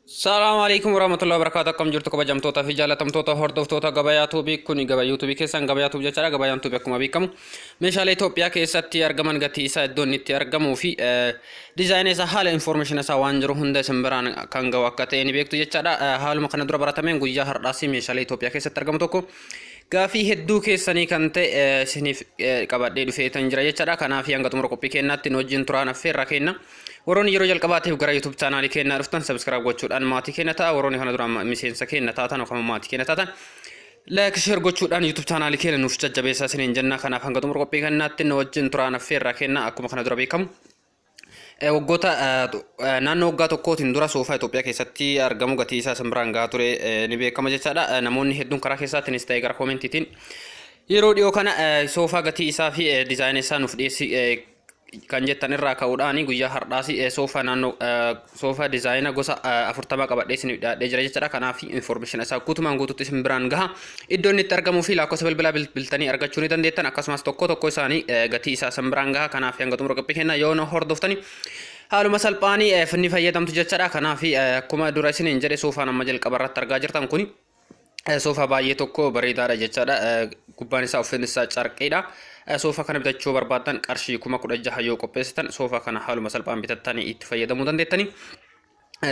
السلام عليكم ورحمة الله وبركاته. كم جرتوا كبجام توتا في جالة تم توتا هردف توتا قباياتو بيكوني قبايوتو بيكسان قباياتو بجاشرة قبايانتو بيكم أبيكم مشالي توبيا كيساتي أرجمان قتي إسا الدون نتي أرجمو في ديزاين إسا حال إنفورميشن إسا وانجرو هندا سمبران كان قواكتين بيكتو جاشرة حال مكان درا براتمين قويا هراسي مشالي توبيا كيسات أرجمو توكو gaaffii hedduu keessanii kan ta'e isiniif qabadhee dhufeetan jira jechaadha. Kanaaf hanga xumura qophii keenyaatti nu wajjin turaan affeerra kenna. Warroonni yeroo jalqabaatiif gara YouTube chaanaalii keenyaa dhuftan subscribe gochuudhaan maatii keenya ta'a. Warroonni kana dura miseensa keenya taatan yookaan maatii keenya taatan like share gochuudhaan YouTube chaanaalii keenya nuuf jajjabeessaa isiniin jenna. Kanaaf hanga xumura qophii keenyaatti nu wajjin turaan affeerra kenna. Akkuma kana dura beekamu waggoota naannoo waggaa tokkootiin dura soofaa Itoophiyaa keessatti argamu gatii isaa simbiraan gahaa ture ni beekama jechaadha. Namoonni hedduun karaa keessaatiinis ta'ee gara koomentiitiin yeroo dhiyoo kana soofaa gatii isaa fi diizaayinii isaa nuuf dhiyeessi kan jettan irraa ka'uudhaan guyyaa har'aas soofaa naannoo soofaa diizaayina gosa 40 qabadhee isiniif dhiyaadhee jira jechaadha. Kanaaf information isaa guutumaan guutuutti simbiraan gaha. Iddoo inni itti argamuu fi lakkoofsa bilbilaa bilbiltanii argachuu ni dandeettan. Akkasumas tokko tokko isaanii gatii isaa simbiraan gaha. Kanaaf hanga xumura qophii keenyaa yoo hordoftani haaluma salphaanii finni fayyadamtu jechaadha. Kanaaf akkuma dura isiniin jedhe soofaan amma jalqaba irratti argaa jirtan kuni soofaa baay'ee tokko bareedaadha jechaadha. Gubbaan isaa uffanni isaa carqeedha. Soofaa kana bitachuu barbaadan qarshii 16,000 yoo qopheessitan soofaa kana haaluma salphaan bitattanii itti fayyadamuu dandeettanii.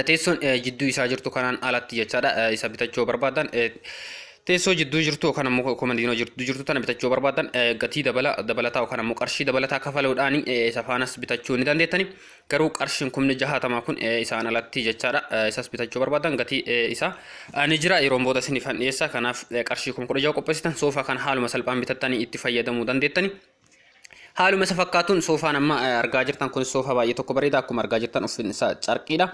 Teessoon jidduu isaa jirtu kanaan alatti jechaadha. Isa bitachuu barbaadan teessoo jidduu jirtu yookaan ammoo komandiinoo jirtu tana bitachuu barbaadan gatii dabalataa yookaan ammoo qarshii dabalataa kafaluudhaan isa faanas bitachuu ni dandeettani. Garuu qarshiin 60,000 kun isaan alatti jechaadha. Isas bitachuu barbaadan gatii isaa ni jira yeroo booda isiniif dhiyeessa. Kanaaf qarshii 16,000 qopheessitan soofaa kan haaluma salphaan bitattanii itti fayyadamuu dandeettani. Haaluma isa fakkaatuun soofaan amma argaa jirtan kun soofaa baay'ee tokko bareeda akkuma argaa jirtan uffanni isaa carqiidha.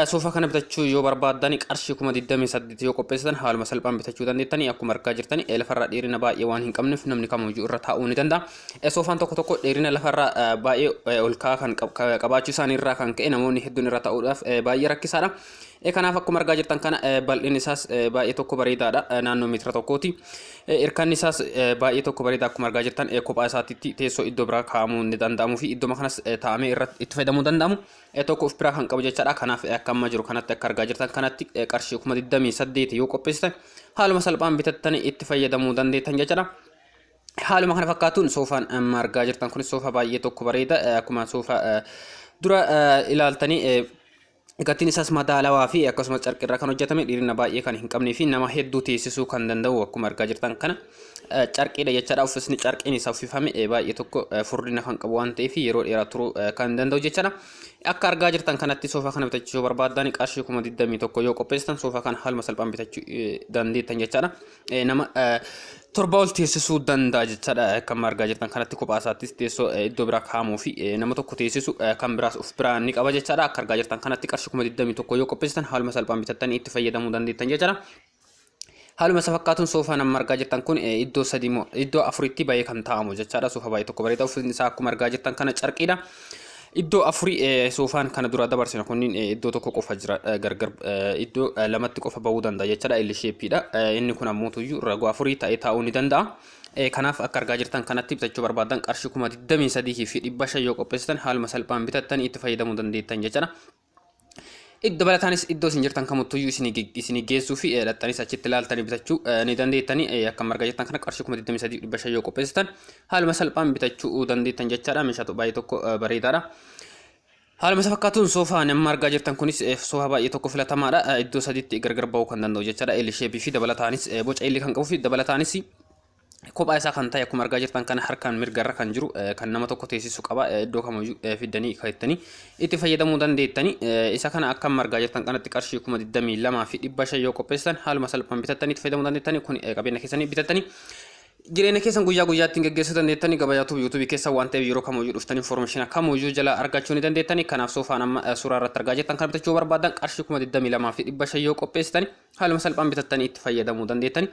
Soofaa kana bitachuu yoo barbaadan qarshii 28,000 yoo qopheessitan haaluma salphaan bitachuu dandeettanii akkuma argaa jirtani lafarraa dheerina baay'ee waan hin qabneef namni kamiyyuu irra taa'uu ni danda'a. Soofaan tokko tokko dheerina lafarraa baay'ee ol ka'aa kan qabaachuu isaanii irraa kan ka'e namoonni hedduun irra taa'uudhaaf baay'ee rakkisaadha. Kanaaf akkuma argaa jirtan kana bal'inni isaas baay'ee tokko bareedaadha naannoo meetira tokkooti. Irkanni isaas baay'ee tokko bareeda akkuma argaa jirtan kophaa isaatiitti teessoo iddoo biraa kaa'amuu ni danda'amuu fi iddoo kanas taa'amee irratti itti fayyadamuu danda'amu tokko of biraa kan qabu jechaadha. Kanaaf akka amma jiru kanatti akka argaa jirtan kanatti qarshii 28,000 yoo qopheessitan haaluma salphaan bitattanii itti fayyadamuu dandeettan jechaadha. Haaluma kana fakkaatuun soofaan amma argaa jirtan kun soofaa baay'ee tokko bareeda akkuma soofaa dura ilaaltanii gatiin isaas madaalawaa fi akkasumas carqirraa kan hojjetame dheerina baay'ee kan hin qabnee fi nama hedduu teessisuu kan danda'u akkuma argaa jirtan kana carqiidha jechaadha. Uffisni carqiin isaa uffifame baay'ee tokko furdina kan qabu waan ta'eef yeroo dheeraa turuu kan danda'u jechaadha. Akka argaa jirtan kanatti soofaa kana bitachuu barbaadan qarshii 21,000 yoo qopheessitan soofaa kana haaluma salphaan bitachuu dandeettan jechaadha. Nama torba ol teessisuu danda'a jechaadha. Akkuma argaa jirtan kanatti kophaa isaattis teessoo iddoo biraa kaa'amuu fi nama tokko teessisu kan biraas of biraa ni qaba jechaadha. Akka argaa jirtan kanatti qarshii 21,000 yoo qopheessitan haaluma salphaan bitattanii itti fayyadamuu dandeettan jechaadha. Haaluma isa fakkaatuun soofaan amma argaa jirtan kun iddoo afuritti baay'ee kan taa'amu jechaadha. Soofaa baay'ee tokko bareeda uffatni isaa akkuma argaa jirtan kana carqiidha. Iddoo afurii soofaan kana dura dabarsina kunniin iddoo tokko qofa jira gargar iddoo lamatti qofa bahuu danda'a jechaadha. L shapeedha. Inni kun ammoo tuyyuu ragoo afurii ta'ee taa'uu ni danda'a. Kanaaf akka argaa jirtan kanatti bitachuu barbaadan qarshii 23,500 yoo qopheessitan haaluma salphaan bitattanii itti fayyadamuu dandeettan jechaadha. Dabalataanis iddoo isin jirtan kamittuyyuu isinii geessuu fi dhaxxanis achitti ilaaltanii bitachuu ni dandeettanii. Akkuma argaa jirtan kana qarshii 23,500 yoo qopheessitan haaluma salphaan bitachuu dandeettan jechaadha. Meeshaa baay'ee tokko bareedaadha. Haaluma isa fakkaatuun soofaan amma argaa jirtan kunis soofaa baay'ee tokko filatamaadha. Iddoo sadiitti gargar bahuu kan danda'u jechaadha. L shape fi dabalataanis boca L kan qabu fi dabalataanis kophaa isaa kan ta'e akkuma argaa jirtan kana harkaan mirgarra kan jiru kan nama tokko teessisu qaba. Iddoo kamiyyuu fiddanii kaa'attanii itti fayyadamuu dandeettanii. Isa kana akka amma argaa jirtan kanatti qarshii 22,500 yoo qopheessitan haaluma salphaan bitattanii itti fayyadamuu dandeettanii. Kun qabeenya keessanii bitattanii jireenya keessan guyyaa guyyaatti gaggeessuu dandeettanii. Gabayaatu YouTube keessa waan ta'eef yeroo kamiyyuu dhuftan information kamiyyuu jala argachuu ni dandeettanii. Kanaaf soofaan amma suuraa irratti argaa jirtan kana bitachuu barbaadan qarshii 22,500 yoo qopheessitan haaluma salphaan bitattanii itti fayyadamuu dandeettanii.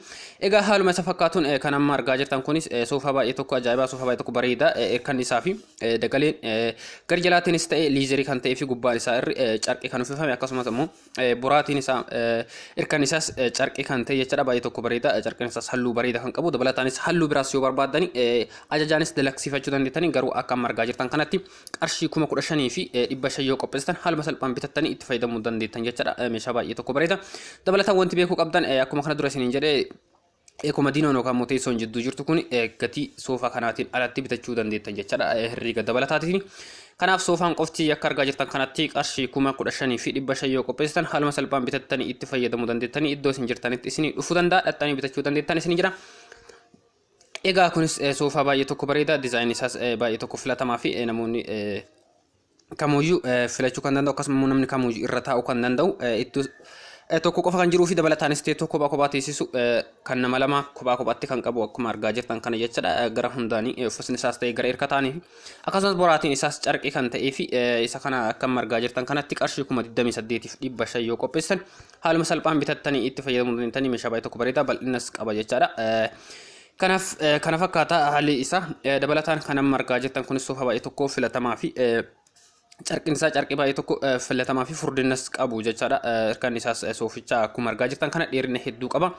Egaa haaluma isa fakkaatuun kan amma argaa jirtan kunis soofaa baay'ee tokko ajaa'ibaa soofaa baay'ee tokko bareeda irkanni isaa fi dagaleen gar jalaatiinis ta'e liizerii kan ta'ee fi gubbaan isaa irri carqii kan uffifame akkasumas immoo boraatiin isaa irkanni isaas carqii kan ta'e jechaadha. Baay'ee tokko bareeda carqiin isaas halluu bareeda kan qabu dabalataanis halluu biraas yoo barbaadani ajajaanis dalaksiifachuu dandeettanii garuu akka amma argaa jirtan kanatti qarshii 15,000 fi 500 yoo qopheessitan haaluma salphaan bitattanii itti fayyadamuu dandeettan jechaadha. Meeshaa baay'ee tokko bareeda. Dabalataan wanti beekuu qabdan akkuma kana dura isiniin jedhee Ekuma diinoon yookaan immoo teessoon jidduu jirtu kun gatii soofaa kanaatiin alatti bitachuu dandeettan jechaadha. Herreega dabalataatiin. Kanaaf soofaan qofti akka argaa jirtan kanatti qarshii 15,000 fi 500 yoo qopheessitan haaluma salphaan bitattanii itti fayyadamuu dandeettanii iddoo isin jirtanitti isin dhufuu danda'a. Dhattanii bitachuu dandeettan isin jira. Egaa kunis soofaa baay'ee tokko bareeda. Dizaayinii isaas baay'ee tokko filatamaa fi namoonni kamuyyuu filachuu kan danda'u akkasumas namni kamuyyuu irra taa'uu kan danda'u tokko qofa kan jiruu fi dabalataanis ta'e kophaa kophaa teessisu kan nama lama kophaatti kan qabu akkuma argaa jirtan kana jechaadha. Gara hundaanii uffisni isaas ta'e gara hirka ta'anii akkasumas boraatiin isaas carqii kan ta'ee fi isa kana akkuma argaa jirtan kanatti qarshii 28,500 yoo qopheessan haaluma salphaan bitattanii itti fayyadamuu dandeettanii meeshaa baay'ee tokko bareedaa bal'inas qaba jechaadha. Kanaaf kana fakkaata haalli isaa dabalataan kan amma argaa jirtan kunis soofaa baay'ee tokko filatamaa fi carqiin isaa carqii baay'ee tokko filatamaa fi furdinnas qabu jechaadha. Kan isaas sooficha akkuma argaa jirtan kana dheerina hedduu qaba.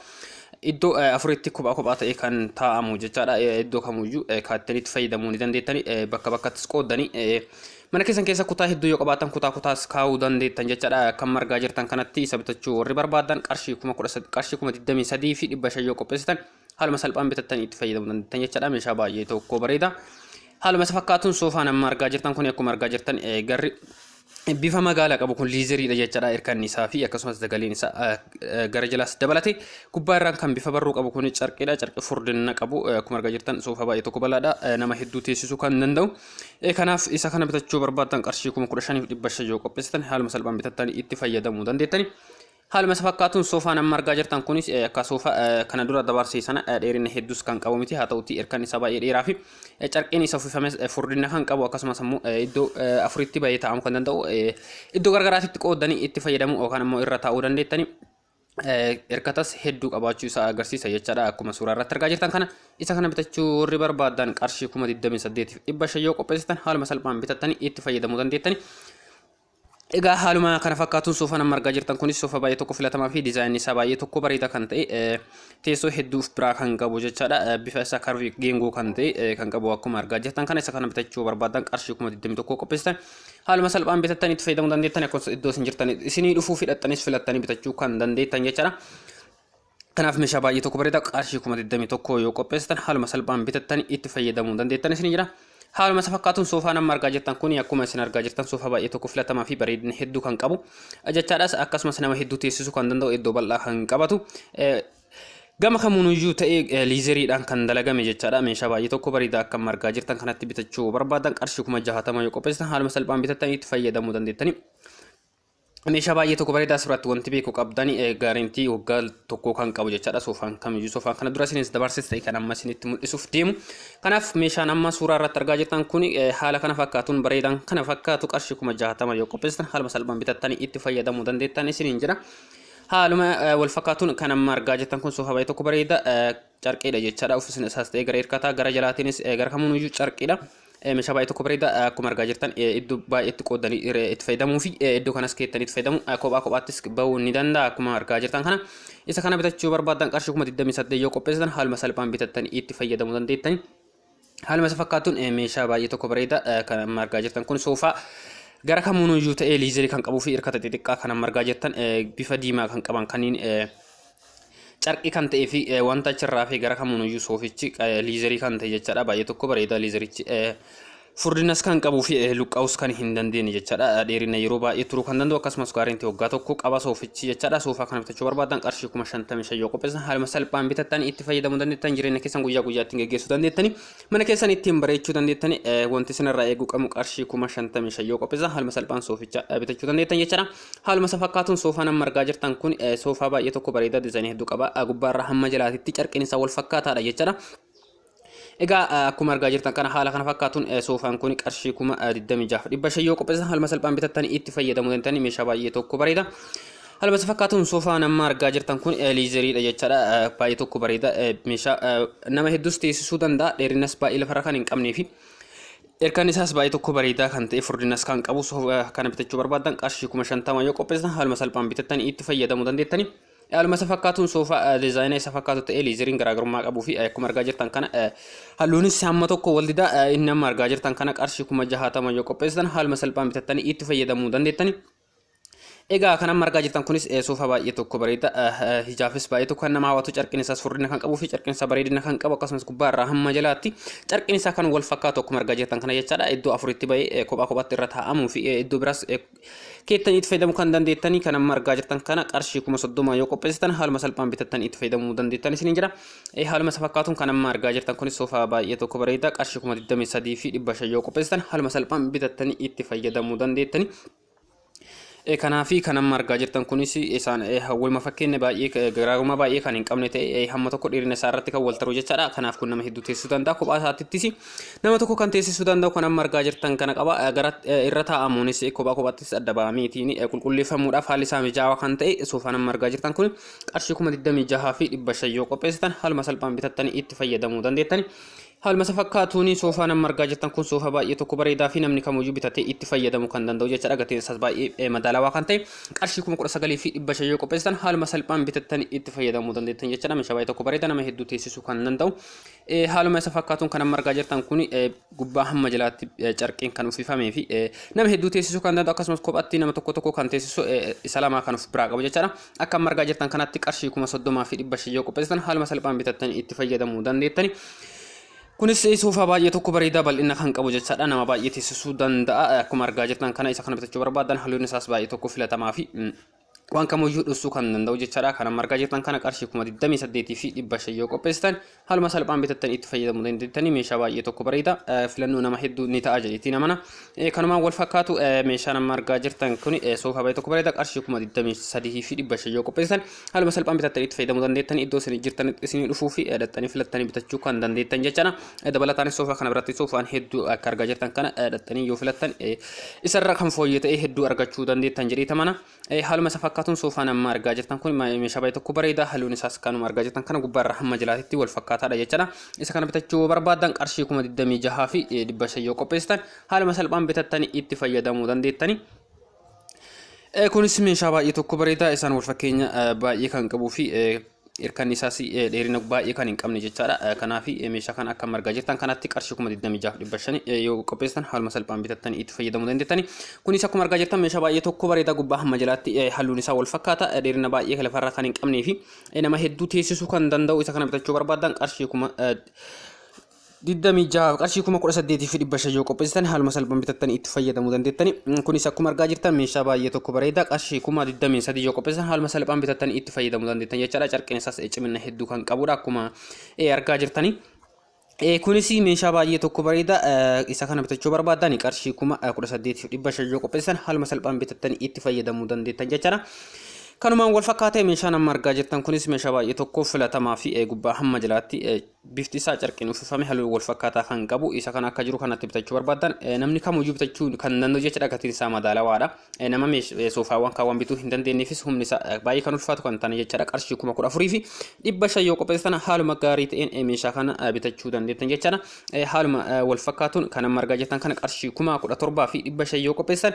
Iddoo afuritti kophaa ta'e kan taa'amu jechaadha. Iddoo kamuyyuu kaattanii itti fayyadamuu ni dandeettanii bakka bakkattis qoodanii mana keessan keessa kutaa hedduu yoo qabaatan kutaas kaa'uu dandeettan jechaadha. Kan argaa jirtan kanatti isa bitachuu warri barbaadan qarshii 23,500 fi 500 yoo qopheessitan haaluma salphaan bitattanii itti fayyadamuu dandeettan jechaadha. Meeshaa baay'ee tokko bareeda. Haaluma isa fakkaatuun soofaan amma argaa jirtan kun akkuma argaa jirtan garri bifa magaalaa qabu kun liizeriidha jechaadha. Hirkanni isaa fi akkasumas dagaleen isaa gara jalaas dabalate gubbaa irraan kan bifa barruu qabu kun carqiidha. Carqii furdina qabu akkuma argaa jirtan soofaa baay'ee tokko bal'aadha. Nama hedduu teessisuu kan danda'u. Kanaaf isa kana bitachuu barbaaddan qarshii 15,500 yoo qopheessitan haaluma salphaan bitattanii itti fayyadamuu dandeettani. Haaluma isa fakkaatuun soofaan amma argaa jirtan kunis akka soofaa kana dura dabarsee sana dheerina hedduus kan qabu miti. Haa ta'uutii hirkanni isaa baay'ee dheeraa fi carqiin isa uffifame furdina kan qabu akkasumas immoo iddoo afuritti baay'ee taa'amuu kan danda'u iddoo gargaraatitti qoodanii itti fayyadamuu yookaan immoo irra taa'uu dandeettani. Hirkatas hedduu qabaachuu isaa agarsiisa jechaadha. Akkuma suuraa irratti argaa jirtan kana isa kana bitachuu warri barbaadan qarshii 28,500 yoo qopheessitan haaluma salphaan bitattanii itti fayyadamuu dandeettani. Egaa haaluma kana fakkaatuun soofaan amma argaa jirtan kunis soofaa baay'ee tokko filatamaa fi dizaayinii isaa baay'ee tokko bareedaa kan ta'e teessoo hedduuf biraa kan qabu jechaadha. Bifa isaa karvii geengoo kan ta'e kan qabu akkuma argaa jirtan kana isa kana bitachuu barbaadan qarshii 21,000 qopheessitan haaluma salphaan bitattanii itti fayyadamuu dandeettan akkasumas iddoo isin jirtan isinii dhufuu fidhattanis filattanii bitachuu kan dandeettan jechaadha. Kanaaf meeshaa baay'ee tokko bareedaa qarshii 21,000 yoo qopheessitan haaluma salphaan bitattanii itti fayyadamuu dandeettan isin jira. Haaluma isa fakkaatuun soofaan amma argaa jirtan kun akkuma isin argaa jirtan soofaa baay'ee tokko filatamaa fi bareedina hedduu kan qabu jechaadhas akkasumas nama hedduu teessisuu kan danda'u iddoo bal'aa kan qabatu gama kamuunuyyuu ta'ee liizeriidhaan kan dalagame jechaadha. Meeshaa baay'ee tokko bareedaa akka amma argaa jirtan kanatti bitachuu barbaadan qarshii 60,000 yoo qopheessitan haaluma salphaan bitattanii itti fayyadamuu dandeettani. Meeshaa baay'ee tokko bareedaa asirratti wanti beekuu qabdanii gaarantii waggaa tokko kan qabu jechaadha. Soofaan kamiyyuu soofaan kana dura isinis dabarses ta'e kan amma isinitti mul'isuuf deemu. Kanaaf meeshaan amma suuraa irratti argaa jirtan kun haala kana fakkaatuun bareedaan kana fakkaatu qarshii 60,000 yoo qopheessitan haaluma salphaan bitattanii itti fayyadamuu dandeettan isiniin jira. Haaluma wal fakkaatuun kan amma argaa jirtan kun soofaa baay'ee tokko bareedaa carqiidha jechaadha. Uffisni isaas ta'e gara hirkataa gara jalaatiinis gara kamuunuyyuu carqiidha. Meeshaa baay'ee tokko bareedaa akkuma argaa jirtan iddoo baay'eetti qoodanii itti fayyadamuu fi iddoo kanas keettanii itti fayyadamu kophaattis bahuu ni danda'a akkuma argaa jirtan kana. Isa kana bitachuu barbaadan qarshii 28,000 yoo qopheessitan haaluma salphaan bitattanii itti fayyadamuu dandeettani. Haaluma isa fakkaatuun meeshaa baay'ee tokko bareedaa kan amma argaa jirtan kun soofaa gara kamuunuyyuu ta'ee liizerii kan qabuu fi hirkata xixiqqaa kan amma argaa jirtan bifa diimaa kan qaban kanneen carqii kan ta'ee fi wanta achirraa fi gara kamuunuyyuu soofichi liizerii kan ta'e jechaadha. Baay'ee tokko bareedaa liizerichi furdinas kan qabuu fi luqqa'uus kan hin dandeenye jechaadha. Dheerina yeroo baay'ee turuu kan danda'u akkasumas gaarintii waggaa tokko qaba soofichi jechaadha. Soofaa kana bitachuu barbaadan qarshii 55,000 yoo qopheessan haaluma salphaan bitattanii itti fayyadamuu dandeettan jireenya keessan guyyaa guyyaatti geggeessuu dandeettani. Mana keessan ittiin bareechuu dandeettani wanti isinirraa eeguu qabu qarshii 55,000 yoo qopheessan haaluma salphaan sooficha bitachuu dandeettan jechaadha. Haaluma isa fakkaatuun soofaan amma argaa jirtan kun soofaa baay'ee tokko bareedaa dizaayinii hedduu qaba. Gubbaarraa hamma jalaatitti carqiin isaa wal fakkaataadha jechaadha. Egaa akkuma argaa jirtan kana haala kana fakkaatuun soofaan kun qarshii 26,500 yoo qopheessan haaluma salphaan bitattanii itti fayyadamuu dandeettani. Meeshaa baay'ee tokko bareeda. Haaluma isa fakkaatuun soofaan amma argaa jirtan kun liizeriidha jechaadha. Baay'ee tokko bareeda. Meeshaa nama hedduus teessisuu danda'a. Dheerinas baay'ee lafarra kan hin qabnee fi hirkanni isaas baay'ee tokko bareedaa kan ta'e furdinas kan qabu kana bitachuu barbaadan qarshii 50,000 yoo qopheessan haaluma salphaan bitattanii itti fayyadamuu dandeettani. haaluma isa fakkaatuun soofaa diizaayinaa isa fakkaatu ta'ee liizeriin garaagarummaa qabuu fi akkuma argaa jirtan kana halluunis hamma tokko wal dida inni amma argaa jirtan kana qarshii 60,000 yoo qopheessitan haaluma salphaan bitattanii itti fayyadamuu dandeettani. Egaa kana margaa jirtan kunis soofaa baay'ee tokko bareeda hijaafis baay'ee tokko kan nama hawwatu carqiin isaas furdina kan qabuu fi carqiin isaa bareedina kan qabu akkasumas gubbaa irraa hamma jalaatti carqiin isaa kan wal fakkaatu akkuma argaa jirtan kana jechaadha. Iddoo afuritti bahee kophaa kophaatti irra taa'amuu fi iddoo biraas keettanii itti fayyadamuu kan dandeettanii kan amma argaa jirtan kana qarshii 30,000 yoo qopheessitan haaluma salphaan bitattanii itti fayyadamuu dandeettanii isiniin jira. Haaluma isa fakkaatuun kan amma argaa jirtan kunis soofaa baay'ee tokko bareeda qarshii 23,500 yoo qopheessitan haaluma salphaan bitattanii itti fayyadamuu dandeettanii. Kanaafi kan amma argaa jirtan kunis isaan waluma fakkeenya baay'ee garaagarummaa baay'ee kan hin qabne ta'e hamma tokko dheerina isaa irratti kan wal taruu jechaadha. Kanaaf kun nama hedduu teessisuu danda'a. Kophaa isaattis nama tokko kan teessisuu danda'u kan amma argaa jirtan kana qaba. Gara irra taa'amuunis kophaa kophaattis adda ba'ameetiin qulqulleeffamuudhaaf haalli isaa mijaawaa kan ta'e soofaan amma argaa jirtan kun qarshii 26,500 yoo qopheessitan haaluma salphaan bitattanii itti fayyadamuu dandeettani. Haaluma isa fakkaatuun soofaan amma argaa jirtan kun soofaa baay'ee tokko bareedaa fi namni kamiyyuu bitatee itti fayyadamuu kan danda'u jechaadha. Gatiin isaas baay'ee madaalawaa kan ta'e qarshii 19,500 yoo qopheessitan haaluma salphaan bitattanii itti fayyadamuu dandeettan jechaadha. Meeshaa baay'ee tokko bareedaa nama hedduu teessisuu kan danda'u. Haaluma isa fakkaatuun kan amma argaa jirtan kun gubbaa hamma jalaatti carqiin kan uffifamee fi nama hedduu teessisuu kan danda'u akkasumas kophaatti nama tokko tokko kan teessisu isa lamaa kan of biraa qabu jechaadha. Akka amma argaa jirtan kanatti qarshii 30,500 yoo qopheessitan haaluma salphaan bitattanii itti fayyadamuu dandeettani. Kunis soofaa baay'ee tokko bareedaa bal'ina kan qabu jechaadha. Nama baay'ee teessisuu danda'a. Akkuma argaa jirtan kana isa kana bitachuu barbaadan halluun isaas baay'ee tokko filatamaa fi waan kamiyyuu dhussuu kan danda'u jechaadha. Kan amma argaa jirtan kana qarshii 28,500 yoo qopheessitan haaluma salphaan bitattanii itti fayyadamuu dandeettanii. Meeshaa baay'ee tokko bareeda filannoo nama hedduu ni ta'a jedheetiin amana. Kanumaan wal fakkaatu meeshaan amma argaa jirtan kun soofaa baay'ee tokko bareeda qarshii 23,500 yoo qopheessitan haaluma salphaan bitattanii itti fayyadamuu dandeettanii. Iddoo isin jirtan isin dhufuu fi dhattanii filattanii bitachuu kan dandeettan jechaadha. Dabalataanis soofaa kana biratti soofaan hedduu akka argaa jirtan kana dhattanii yoo filattan isarra kan fooyyee ta'e hedduu argachuu dandeettan jedheetiin amana. Haaluma isa fakkaatuun soofaan amma argaa jirtan kun meeshaa baay'ee tokko bareeda halluun isaas kanuma argaa jirtan kana gubbaarra hamma jalaatitti wal fakkaataadha jechaadha. Isa kana bitachuu barbaadan qarshii 26,500 yoo qopheessitan haaluma salphaan bitattanii itti fayyadamuu dandeettani. Kunis meeshaa baay'ee tokko bareeda isaan wal fakkeenya baay'ee kan qabuu fi irkan isaas dheerina baay'ee kan hin qabne jechaadha. Kanaaf meeshaa kana akka argaa jirtan kanatti qarshii 26,500 yoo qopheessitan haaluma salphaan bitattanii itti fayyadamuu dandeettani. Kunis akkuma argaa jirtan meeshaa baay'ee tokko bareedaa gubbaa hamma jalaatti halluun isaa wal fakkaata. Dheerina baay'ee lafarraa kan hin qabnee fi nama hedduu teessisuu kan danda'u. Isa kana bitachuu barbaadan qarshii 18,500 yoo qopheessitan haaluma salphaan bitattanii itti fayyadamuu dandeettani. Kunis akkuma argaa jirtan meeshaa baay'ee tokko bareedaa qarshii 23,000 yoo qopheessitan haaluma salphaan bitattanii itti fayyadamuu dandeettan jechaadha. Carqiin isaas cimina hedduu kan qabudha akkuma argaa jirtani. Kunis meeshaa baay'ee tokko bareedaa isa kana bitachuu barbaadan qarshii 18,500 yoo qopheessitan haaluma salphaan bitattanii itti fayyadamuu dandeettan jechaadha. Kanumaan wal fakkaatee meeshaan amma argaa jirtan kunis meeshaa baay'ee tokko filatamaa fi gubbaa hamma jalaatti bifti isaa carqiin uffifame halluu wal fakkaataa kan qabu. Isa kana akka jiru kanatti bitachuu barbaadan namni kamiyyuu bitachuu kan danda'u jechaadha. Gatiin isaa madaalawaadha. Nama soofaawwan kaawwan bituu hin dandeenyeefis humni isaa baay'ee kan ulfaatu kan ta'an jechaadha. Qarshii 14,500 yoo qopheessitan haaluma gaarii ta'een meeshaa kana bitachuu dandeettan jechaadha. Haaluma wal fakkaatuun kan amma argaa jirtan kana qarshii 17,500 yoo qopheessitan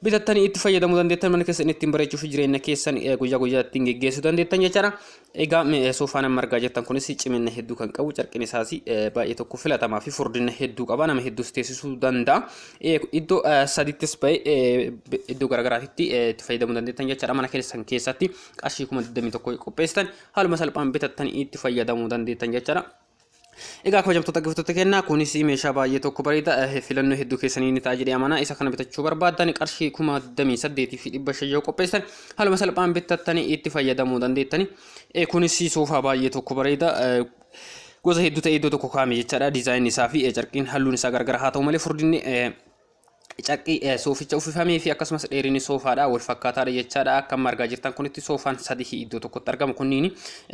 bitattanii itti fayyadamuu dandeettan. Mana keessan ittiin bareechuu fi jireenya keessan guyyaa guyyaa ittiin geggeessuu dandeettan jechaadha. Egaa soofaan amma argaa jirtan kunis cimina hedduu kan qabu. Carqiin isaas baay'ee tokko filatamaa fi furdina hedduu qaba. Nama hedduus teessisuu danda'a. Iddoo sadittis bahee iddoo garaagaraatti itti fayyadamuu dandeettan jechaadha. Mana keessan keessatti qarshii 21,000 qopheessitan haaluma salphaan bitattanii itti fayyadamuu dandeettan jechaadha. Egaa kabajamtoota dhaggeeffattoota keenyaa kunis meeshaa baay'ee tokko bareedaa filannoo hedduu keessanii ni ta'a jedhee amanaa. Isa kana bitachuu barbaadan qarshii 28,500 yoo qopheessitan haaluma salphaan bitattanii itti fayyadamuu dandeettani. Kunis soofaa baay'ee tokko bareedaa gosa hedduu ta'e iddoo tokko kaa'ame jechaadha. Diizaayinii isaa fi carqiin halluun isaa gargar haa ta'u malee furdinni carqii sooficha uffifamee fi akkasumas dheerinni soofaadha wal fakkaataadha jechaadha. Akka amma argaa jirtan kunitti soofaan sadii iddoo tokkotti argamu. Kunniin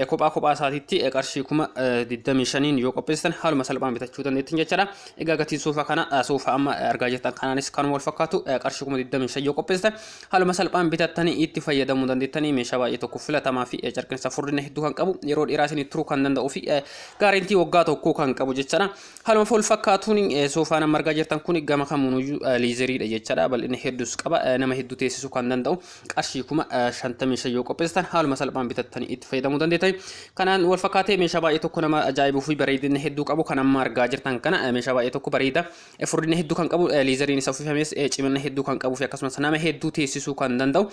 kophaa kophaa isaatiitti qarshii 25,000 yoo qopheessitan haaluma salphaan bitachuu dandeettan jechaadha. Egaa gatiin soofaa kana soofaa amma argaa jirtan kanaanis kanuma wal fakkaatu qarshii 25,000 yoo qopheessitan haaluma salphaan bitattanii itti fayyadamuu dandeettanii. Meeshaa baay'ee tokko filatamaa fi carqiin isaa furdina hedduu kan qabu. Yeroo dheeraa isin turuu kan danda'uu fi gaarentii waggaa tokkoo kan qabu jechaadha. Haaluma wal fakkaatuun soofaan amma argaa jirtan kun gama kamuuyyuu liizerii dha jechaadha bal'inni hedduus qaba nama hedduu teessisuu kan danda'u qarshii 55 yoo qopheessitan haaluma salphaan bitattanii itti fayyadamuu dandeettani kanaan wal fakkaatee meeshaa baay'ee tokko nama ajaa'ibuu fi bareedina hedduu qabu kan amma argaa jirtan kana meeshaa baay'ee tokko bareeda furdina hedduu kan qabu liizeriin isa uffifames cimina hedduu kan qabu fi akkasumas nama hedduu teessisuu kan danda'u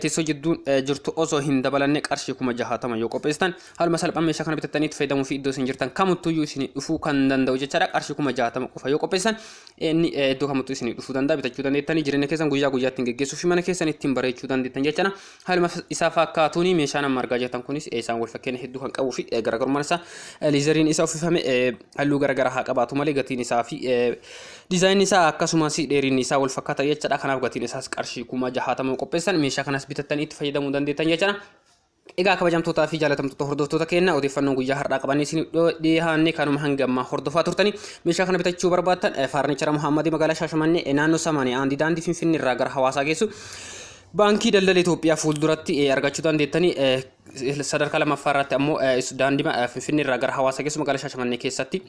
teessoo jidduun jirtu osoo hin dabalanne qarshii 60 yoo qopheessitan haaluma salphaan meeshaa kana bitattanii itti fayyadamuu fi iddoo isin jirtan kamittuyyuu isin dhufuu kan danda'u jechaadha qarshii 60 qofa yoo qopheessan inni iddoo kamittuu isin dhufuu danda'a bitachuu dandeettanii jireenya keessan guyyaa guyyaatti geggeessuu fi mana keessan ittiin bareechuu dandeettan jechaadha haaluma isaa fakkaatuuni meeshaan amma argaa jirtan kunis isaan wal fakkeenya hedduu kan qabuu fi garaagarummaan isaa liizeriin isaa uffifame halluu garaagaraa haa qabaatu malee gatiin isaa fi diizaayinii isaa akkasumas dheerinni isaa wal fakkaata jechaadha kanaaf gatiin isaas qarshii 60 qopheessan meeshaa kanas bitattanii itti fayyadamuu dandeettan jechaadha egaa kabajamtootaa fi jaalatamtoota hordoftoota keenya odeeffannoo guyyaa har'aa qabanii isin dhiyaanne kanuma hanga ammaa hordofaa turtanii meeshaa kana bitachuu barbaaddan farnichara Muhammadii magaalaa Shaashamannee naannoo 81 daandii Finfinnee irraa gara Hawaasaa geessu baankii daldala Itoophiyaa fuulduratti argachuu dandeettanii sadarkaa lammaffaa irratti ammoo daandii Finfinnee irraa gara Hawaasaa geessu magaalaa Shaashamannee keessatti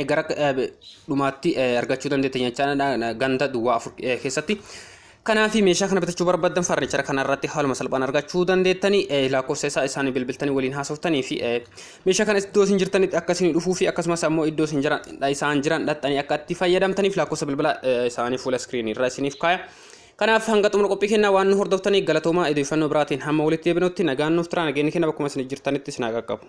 gara dhumaatti argachuu dandeettan jechaadha ganda duwwaa 4 keessatti kanaaf meeshaa kana bitachuu barbaaddan farnichara kana irratti haaluma salphaan argachuu dandeettanii lakkoofsa isaa isaanii bilbiltanii waliin haasoftanii fi meeshaa kana iddoo isin jirtanitti akka isin dhufuu fi akkasumas ammoo iddoo isin jiran dhaxxanii akka itti fayyadamtaniif lakkoofsa bilbila isaanii fuula iskiriinii irra isiniif kaaya kanaaf hanga xumura qophii kennaa waan nu hordoftanii galatoomaa odeeffannoo biraatiin hamma walitti deebinutti nagaan nuuf turaa nageenyi kenna bakkuma isin jirtanitti isin haa qaqqabu.